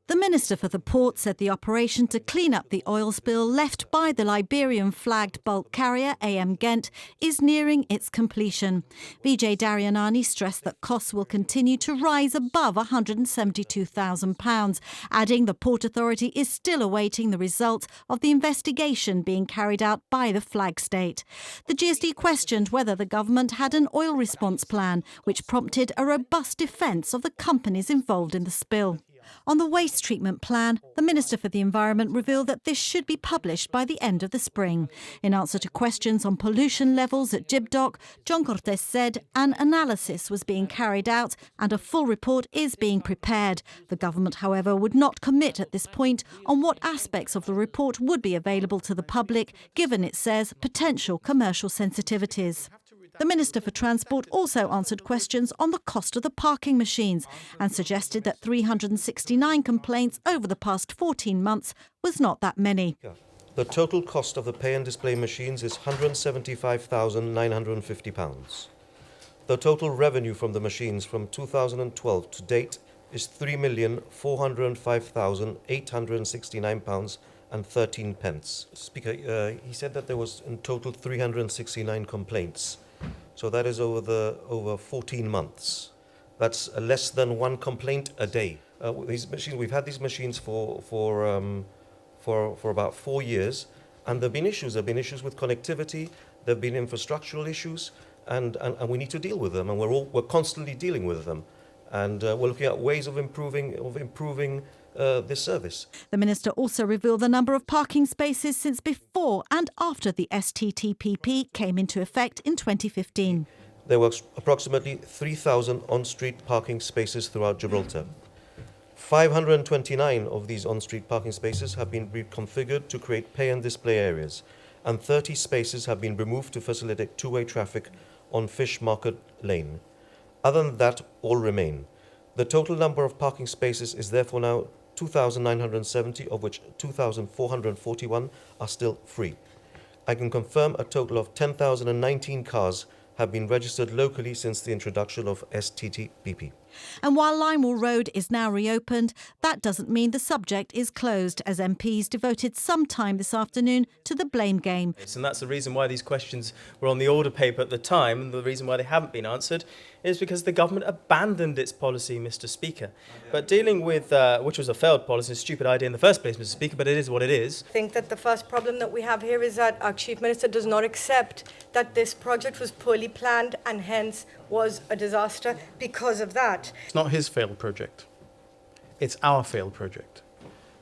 The Minister for the Port said the operation to clean up the oil spill left by the Liberian-flagged bulk carrier AM Ghent is nearing its completion. Vijay Daryanani stressed that costs will continue to rise above £172,000, adding the Port Authority is still awaiting the result of the investigation being carried out by the flag state. The GSD questioned whether the government had an oil response plan, which prompted a robust defence of the companies involved in the spill. On the waste treatment plan, the Minister for the Environment revealed that this should be published by the end of the spring. In answer to questions on pollution levels at Gibdoc, John Cortes said an analysis was being carried out and a full report is being prepared. The government, however, would not commit at this point on what aspects of the report would be available to the public, given, it says, potential commercial sensitivities. The Minister for Transport also answered questions on the cost of the parking machines and suggested that 369 complaints over the past 14 months was not that many. The total cost of the pay and display machines is £175,950. The total revenue from the machines from 2012 to date is £3,405,869.13. Speaker, he said that there was in total 369 complaints. So that is over 14 months. That's less than one complaint a day. These machines, we've had these machines for about 4 years, and there've been issues. There've been issues with connectivity. There've been infrastructural issues, and we need to deal with them. And we're constantly dealing with them, and we're looking at ways of improving this service. The Minister also revealed the number of parking spaces since before and after the STTPP came into effect in 2015. There were approximately 3,000 on-street parking spaces throughout Gibraltar. 529 of these on-street parking spaces have been reconfigured to create pay and display areas, and 30 spaces have been removed to facilitate two-way traffic on Fish Market Lane. Other than that, all remain. The total number of parking spaces is therefore now 2,970, of which 2,441 are still free. I can confirm a total of 10,019 cars have been registered locally since the introduction of STTPP. And while Limewall Road is now reopened, that doesn't mean the subject is closed, as MPs devoted some time this afternoon to the blame game. And that's the reason why these questions were on the order paper at the time, and the reason why they haven't been answered is because the government abandoned its policy, Mr. Speaker. But dealing with, which was a failed policy, a stupid idea in the first place, Mr. Speaker, but it is what it is. I think that the first problem that we have here is that our Chief Minister does not accept that this project was poorly planned and hence was a disaster because of that. It's not his failed project. It's our failed project.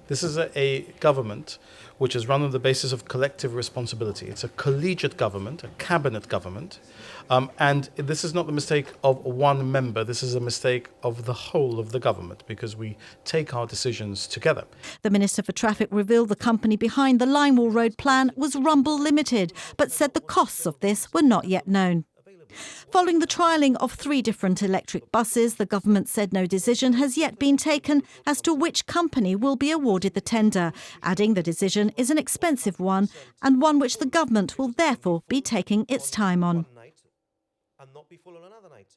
This is a government which is run on the basis of collective responsibility. It's a collegiate government, a cabinet government, and this is not the mistake of one member. This is a mistake of the whole of the government because we take our decisions together. The Minister for Traffic revealed the company behind the Limewall Road plan was Rumble Limited, but said the costs of this were not yet known. Following the trialling of 3 different electric buses, the government said no decision has yet been taken as to which company will be awarded the tender, adding the decision is an expensive one and one which the government will therefore be taking its time on. And not be full on another night.